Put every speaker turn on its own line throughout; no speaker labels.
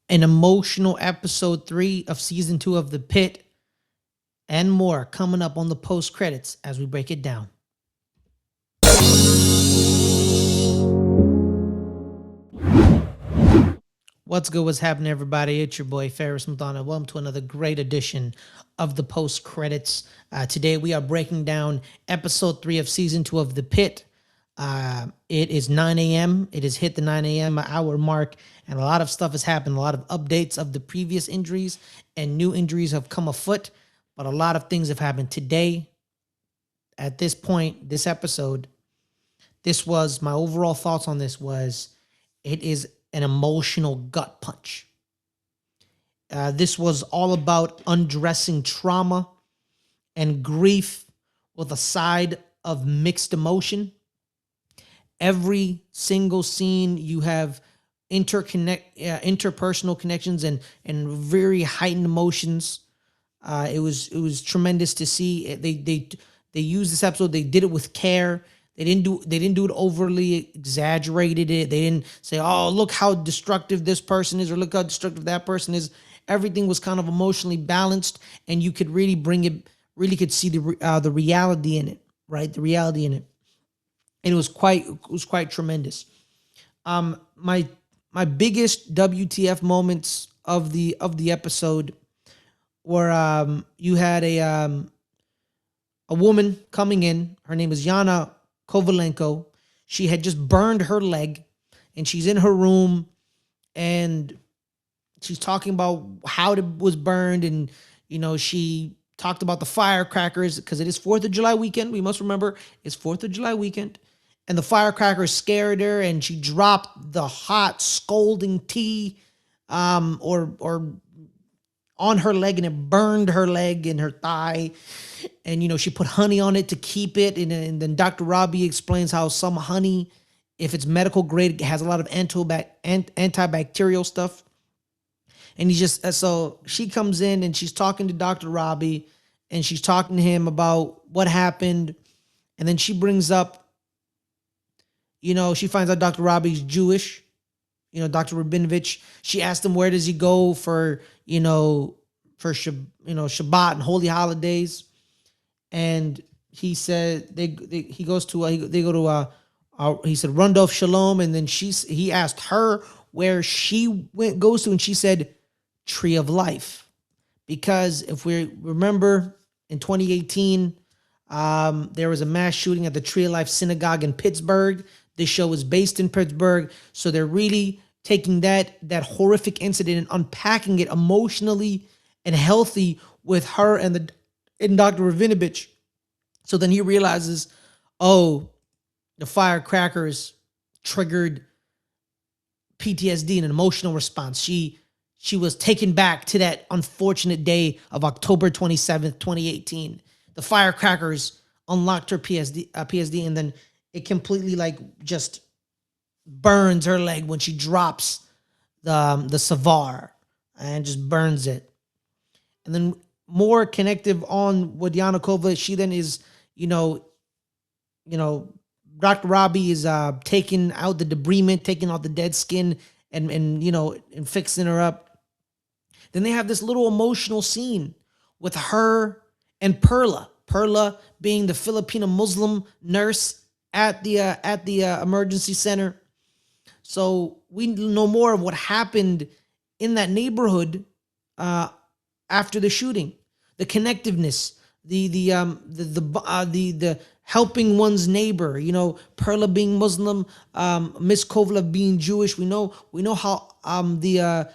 an emotional episode 3 of season 2 of The Pit, and more coming up on the post credits as we break it down. What's good? What's happening, everybody? It's your boy Ferris Madonna. Welcome to another great edition of the post credits. Today we are breaking down episode 3 of season 2 of The Pit. It is 9 a.m. It has hit the 9 a.m. hour mark, and a lot of stuff has happened. A lot of updates of the previous injuries, and new injuries have come afoot. But a lot of things have happened today. At this point, this episode, this was my overall thoughts on this was it is an emotional gut punch. This was all about undressing trauma and grief with a side of mixed emotion. Every single scene, you have interpersonal connections and very heightened emotions. It was tremendous to see. They used this episode. They did it with care. They didn't do it overly exaggerated. They didn't say, "Oh, look how destructive this person is," or "Look how destructive that person is." Everything was kind of emotionally balanced, and you could really could see the reality in it, right? The reality in it, and it was quite tremendous. My biggest WTF moments of the episode were you had a woman coming in. Her name is Yana Kovalenko. She had just burned her leg, and she's in her room, and she's talking about how it was burned, and she talked about the firecrackers because it is 4th of July weekend. We must remember it's 4th of July weekend, and the firecrackers scared her, and she dropped the hot scalding tea, or on her leg, and it burned her leg and her thigh. And, she put honey on it to keep it. And then Dr. Robbie explains how some honey, if it's medical grade, has a lot of antibacterial stuff. And so she comes in and she's talking to Dr. Robbie, and she's talking to him about what happened. And then she brings up, she finds out Dr. Robbie's Jewish, Dr. Rabinovich. She asked him, where does he go for Shabbat and holy holidays? And he said he goes to he said Rundolph Shalom, and then he asked her where she goes to, and she said Tree of Life, because if we remember in 2018 there was a mass shooting at the Tree of Life synagogue in Pittsburgh. This show is based in Pittsburgh, so they're really taking that horrific incident and unpacking it emotionally and healthy with her and Dr. Rabinovich. So then he realizes, oh, the firecrackers triggered PTSD and an emotional response. She was taken back to that unfortunate day of October 27th, 2018. The firecrackers unlocked her PSD, and then it completely just burns her leg when she drops the Savar and just burns it. And then more connective on with Yanakova, she then is, Dr. Robbie is taking out the debridement, taking out the dead skin, and fixing her up. Then they have this little emotional scene with her and Perla. Perla being the Filipino Muslim nurse at the emergency center. So we know more of what happened in that neighborhood after the shooting, the connectiveness, the helping one's neighbor. Perla being Muslim, Miss Kovalev being Jewish. We know how the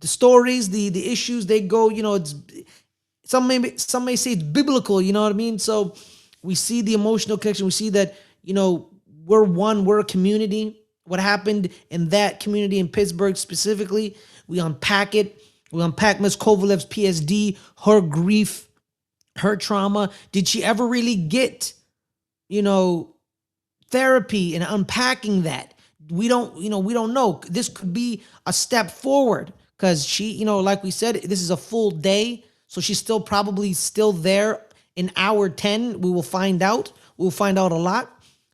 stories, the issues they go. It's some may say it's biblical. You know what I mean? So we see the emotional connection. We see that we're one, we're a community. What happened in that community in Pittsburgh specifically, we unpack it. We unpack Ms. Kovalev's PSD, her grief, her trauma. Did she ever really get, therapy and unpacking that? We don't know. This could be a step forward because she, like we said, this is a full day. So she's probably still there in hour 10. We will find out. We'll find out a lot.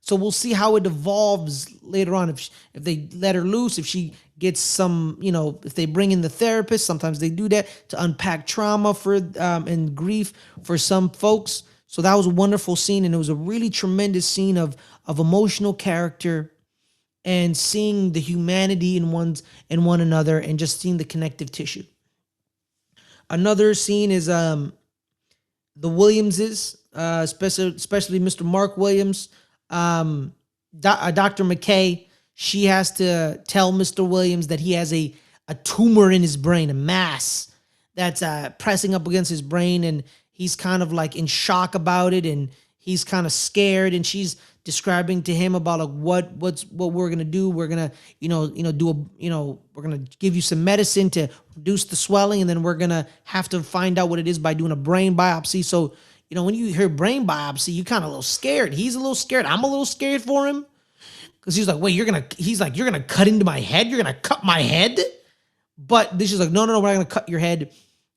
So we'll see how it evolves later on. If they let her loose, if she gets some, if they bring in the therapist, sometimes they do that to unpack trauma for and grief for some folks. So that was a wonderful scene, and it was a really tremendous scene of emotional character and seeing the humanity in one another, and just seeing the connective tissue. Another scene is the Williamses, especially Mr. Mark Williams. Dr. McKay, she has to tell Mr. Williams that he has a tumor in his brain, a mass that's pressing up against his brain, and he's kind of like in shock about it, and he's kind of scared, and she's describing to him about like what we're gonna do. We're gonna we're gonna give you some medicine to reduce the swelling, and then we're gonna have to find out what it is by doing a brain biopsy. So when you hear brain biopsy, you kind of a little scared. He's a little scared. I'm a little scared for him, because he's like, wait, you're gonna cut into my head? You're gonna cut my head? But this is like, no, we're not gonna cut your head.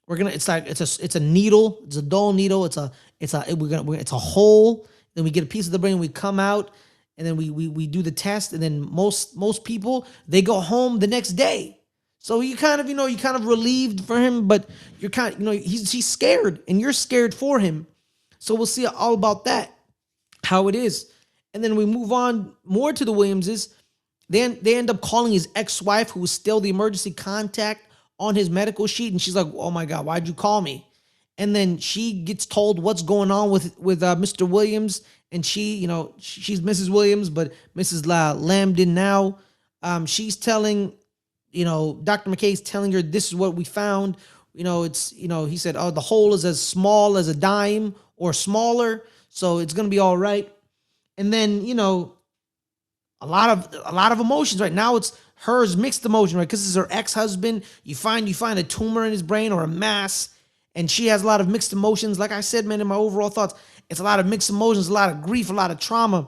It's a needle. It's a dull needle. It's a hole. Then we get a piece of the brain. We come out, and then we do the test. And then most people, they go home the next day. So you kind of relieved for him, but you're he's scared, and you're scared for him. So we'll see all about that, how it is. And then we move on more to the Williamses. They end up calling his ex-wife, who was still the emergency contact on his medical sheet, and she's like, "Oh my God, why'd you call me?" And then she gets told what's going on with Mr. Williams, and she's Mrs. Williams, but Mrs. Lambden now. She's telling, Dr. McKay's telling her, this is what we found. He said, oh, the hole is as small as a dime or smaller, so it's gonna be all right. And then a lot of emotions right now. It's hers mixed emotion, right? Because it's her ex-husband. You find a tumor in his brain, or a mass, and she has a lot of mixed emotions. Like I said, man, in my overall thoughts, it's a lot of mixed emotions, a lot of grief, a lot of trauma.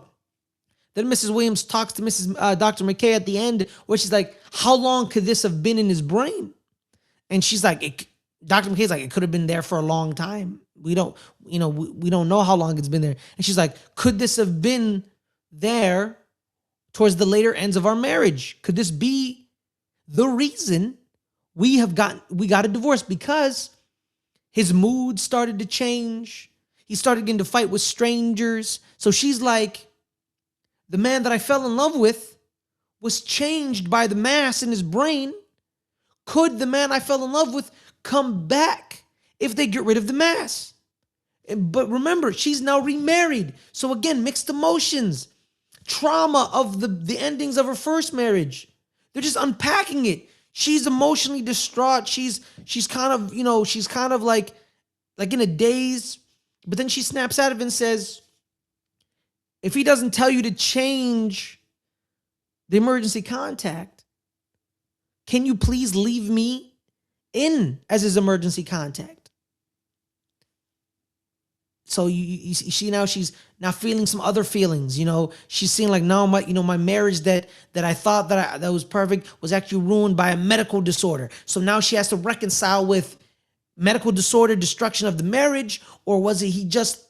Then Mrs. Williams talks to Dr. McKay at the end, where she's like, how long could this have been in his brain? And she's like, Dr. McKay's like, it could have been there for a long time. We don't know how long it's been there. And she's like, could this have been there towards the later ends of our marriage? Could this be the reason we got a divorce? Because his mood started to change. He started getting to fight with strangers. So she's like, the man that I fell in love with was changed by the mass in his brain. Could the man I fell in love with come back if they get rid of the mass? But remember, she's now remarried. So again, mixed emotions. Trauma of the endings of her first marriage. They're just unpacking it. She's emotionally distraught. She's kind of like in a daze. But then she snaps out of it and says, if he doesn't tell you to change the emergency contact, can you please leave me in as his emergency contact? So you see now she's now feeling some other feelings. She's seeing like, now my marriage that I thought that was perfect was actually ruined by a medical disorder. So now she has to reconcile with medical disorder, destruction of the marriage, or was he just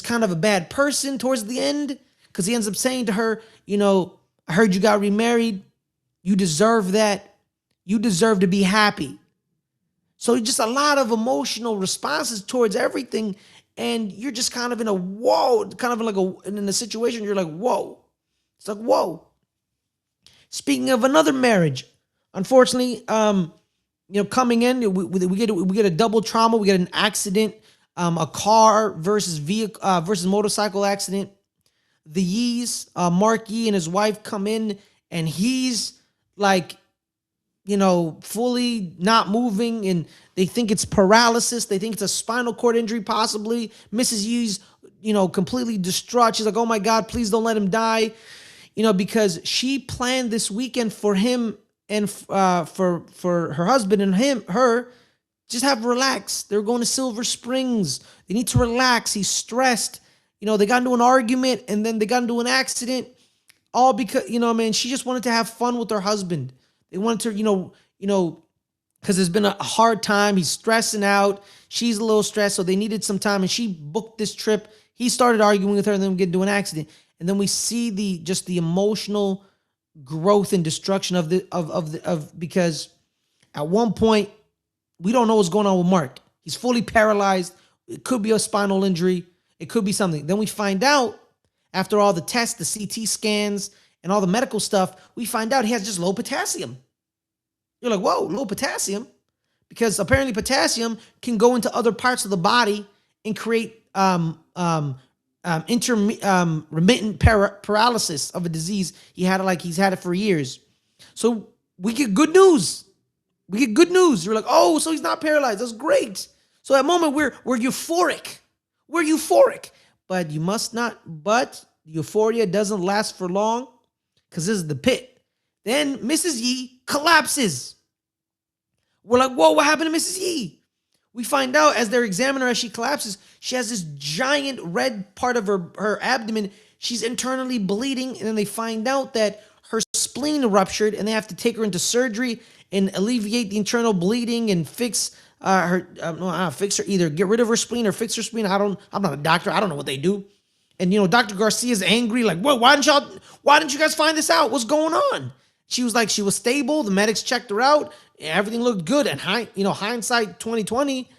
kind of a bad person towards the end? Because he ends up saying to her, I heard you got remarried. You deserve that. You deserve to be happy. So just a lot of emotional responses towards everything. And you're just kind of in a whoa, kind of like in a situation, you're like, whoa. It's like, whoa. Speaking of another marriage, unfortunately, coming in, we get a double trauma. We get an accident, a car versus motorcycle accident. The Yees, Mark Yee and his wife come in, and he's like, fully not moving, and they think it's paralysis. They think it's a spinal cord injury, possibly. Mrs. Yee's, completely distraught. She's like, oh my God, please don't let him die. Because she planned this weekend for him and for her husband and her, just have relax. They're going to Silver Springs. They need to relax. He's stressed. They got into an argument, and then they got into an accident, all because, she just wanted to have fun with her husband. They wanted to, because there's been a hard time. He's stressing out. She's a little stressed, so they needed some time, and she booked this trip. He started arguing with her, and then we get into an accident. and then we see the emotional growth and destruction of because at one point we don't know what's going on with Mark. He's fully paralyzed. It could be a spinal injury. It could be something. Then we find out after all the tests, the CT scans, and all the medical stuff, we find out he has just low potassium. You're like, whoa, low potassium? Because apparently potassium can go into other parts of the body and create intermittent paralysis of a disease he's had it for years. So we get good news. You're like, oh, so he's not paralyzed. That's great. So at the moment we're euphoric. But you must not. But euphoria doesn't last for long because this is the pit. Then Mrs. Yi collapses. We're like, whoa, what happened to Mrs. Yi? We find out as they're examining her as she collapses, she has this giant red part of her abdomen. She's internally bleeding, and then they find out that her spleen ruptured, and they have to take her into surgery and alleviate the internal bleeding and fix her. Fix her, either get rid of her spleen or fix her spleen. I'm not a doctor. I don't know what they do. And Dr. Garcia's angry, like, well, why didn't you guys find this out? What's going on? She was like, she was stable. The medics checked her out. Everything looked good. And hindsight 2020,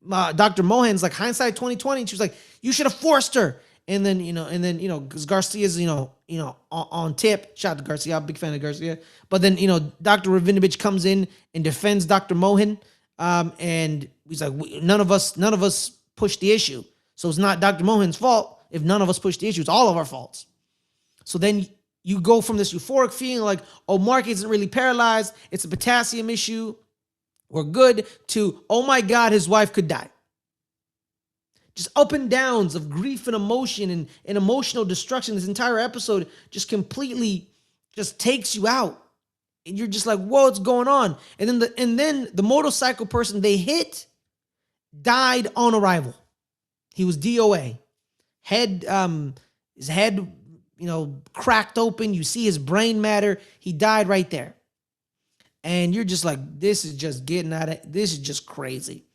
Dr. Mohan's like, hindsight 2020. She was like, you should have forced her. And then, because Garcia's, on tip. Shout out to Garcia. I'm a big fan of Garcia. But then, Dr. Ravinovich comes in and defends Dr. Mohan. And he's like, none of us pushed the issue. So it's not Dr. Mohan's fault if none of us pushed the issue. It's all of our faults. So then you go from this euphoric feeling like, oh, Mark isn't really paralyzed. It's a potassium issue. We're good, to, oh my God, his wife could die. Just up and downs of grief and emotion and emotional destruction. This entire episode just completely just takes you out. And you're just like, whoa, what's going on? And then the motorcycle person they hit died on arrival. He was DOA. His head, cracked open. You see his brain matter. He died right there. And you're just like, this is just this is just crazy.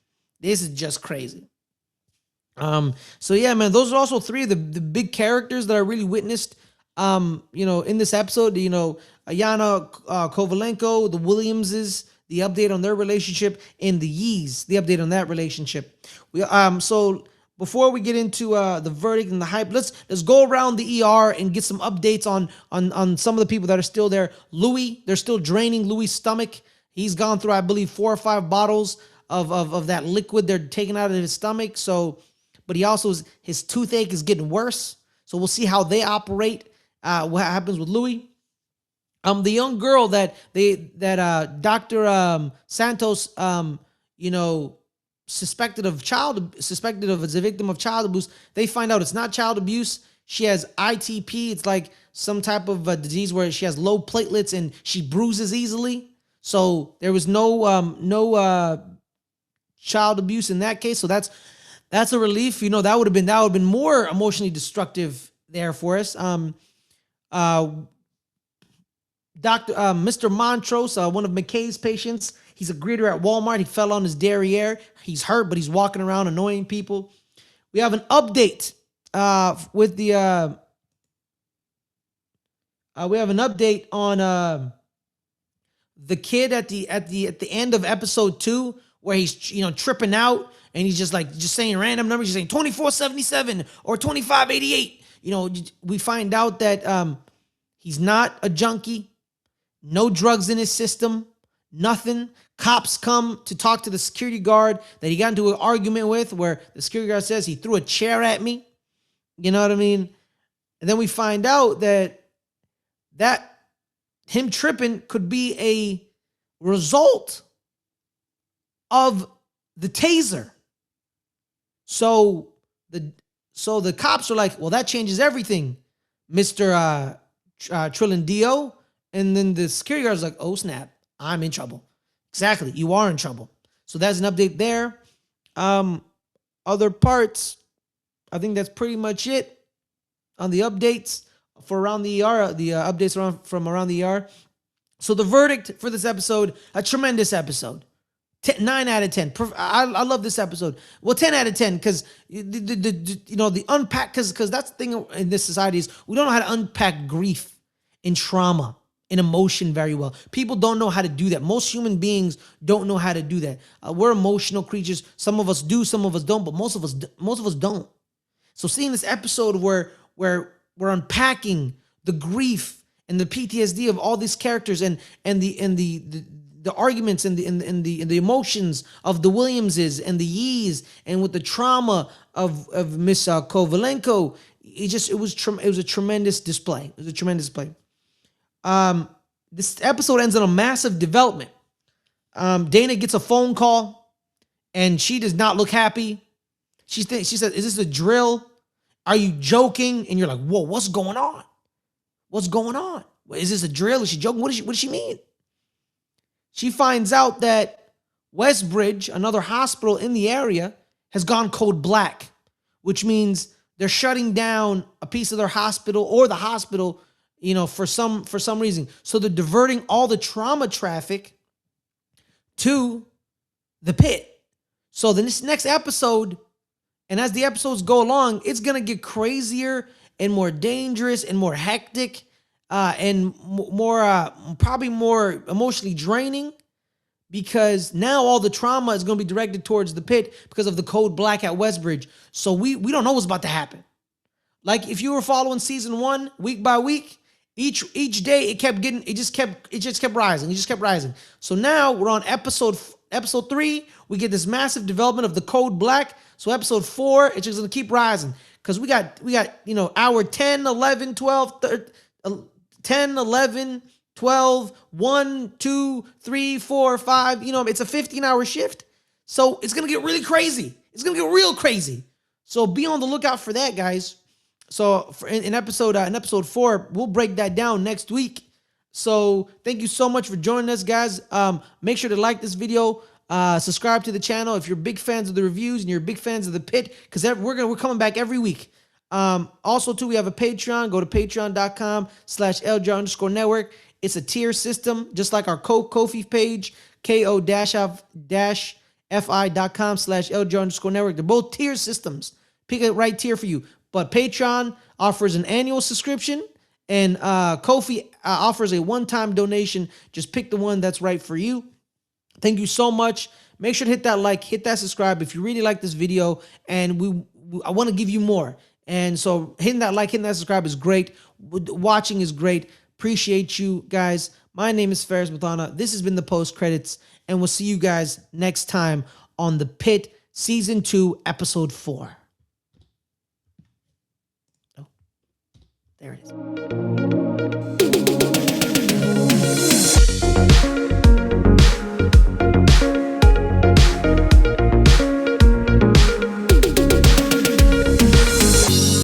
So yeah, man, those are also three of the big characters that I really witnessed, in this episode. Ayana Kovalenko, the Williamses, the update on their relationship, and the Yees, the update on that relationship. So before we get into the verdict and the hype, let's go around the ER and get some updates on some of the people that are still there. Louis, they're still draining Louis' stomach. He's gone through, I believe, 4 or 5 bottles of that liquid they're taking out of his stomach. So, but he also his toothache is getting worse. So we'll see how they operate. What happens with Louis? The young girl that Dr. Santos, suspected of as a victim of child abuse. They find out it's not child abuse. She has ITP. It's like some type of disease where she has low platelets and she bruises easily. So there was no child abuse in that case. So that's a relief. That would have been more emotionally destructive there for us. Mr. Montrose, one of McKay's patients, he's a greeter at Walmart. He fell on his derriere. He's hurt, but he's walking around annoying people. We have an update with the. We have an update on the kid at the end of episode 2, where he's tripping out and he's just saying random numbers. He's saying 2477 or 2588. We find out that he's not a junkie. No drugs in his system, nothing. Cops come to talk to the security guard that he got into an argument with, where the security guard says he threw a chair at me. You know what I mean? And then we find out that him tripping could be a result of the taser. So the cops are like, well, that changes everything, Mr. Trilandio. And then the security guard's like, oh, snap, I'm in trouble. Exactly, you are in trouble. So that's an update there. Other parts, I think that's pretty much it on the updates for around the ER, the updates from around the ER. So the verdict for this episode, a tremendous episode. 9 out of 10. I love this episode. Well, 10 out of 10 because the unpack, because that's the thing in this society is we don't know how to unpack grief and trauma and emotion very well. People don't know how to do that. Most human beings don't know how to do that. We're emotional creatures. Some of us do, some of us don't, but most of us don't. So seeing this episode where we're unpacking the grief and the PTSD of all these characters and the arguments and the emotions of the Williamses and the Yees and with the trauma of Miss Kovalenko, it was a tremendous display. It was a tremendous display. This episode ends on a massive development. Dana gets a phone call and she does not look happy. She said, "Is this a drill? Are you joking?" And you're like, "Whoa, what's going on? What's going on? Is this a drill? Is she joking? What does she mean?" She finds out that Westbridge, another hospital in the area, has gone code black, which means they're shutting down a piece of their hospital or the hospital, for some reason. So they're diverting all the trauma traffic to the Pitt. So then this next episode, and as the episodes go along, it's going to get crazier and more dangerous and more hectic and probably more emotionally draining, because now all the trauma is going to be directed towards the Pitt because of the code black at Westbridge. So we don't know what's about to happen. Like if you were following season 1 week by week, each day it just kept rising. So now we're on episode 3. We get this massive development of the code black. So episode 4, it's just going to keep rising because we got hour 10, 11, 12, 10, 11, 12, 1, 2, 3, 4, 5. It's a 15-hour shift. So it's going to get really crazy. It's going to get real crazy. So be on the lookout for that, guys. So in episode 4, we'll break that down next week. So thank you so much for joining us, guys. Make sure to like this video. Subscribe to the channel if you're big fans of the reviews and you're big fans of the Pitt, because we're coming back every week. Also, too, we have a Patreon. Go to patreon.com/LGR_network. It's a tier system, just like our Ko-fi page, ko-fi.com/LGR_network. They're both tier systems. Pick a right tier for you. But Patreon offers an annual subscription, and Ko-fi offers a one-time donation. Just pick the one that's right for you. Thank you so much. Make sure to hit that like, hit that subscribe if you really like this video, and I want to give you more. And so hitting that like, hitting that subscribe is great. Watching is great. Appreciate you guys. My name is Faris Mathana. This has been the Post Credits, and we'll see you guys next time on the Pitt Season 2, Episode 4. Oh, there it is.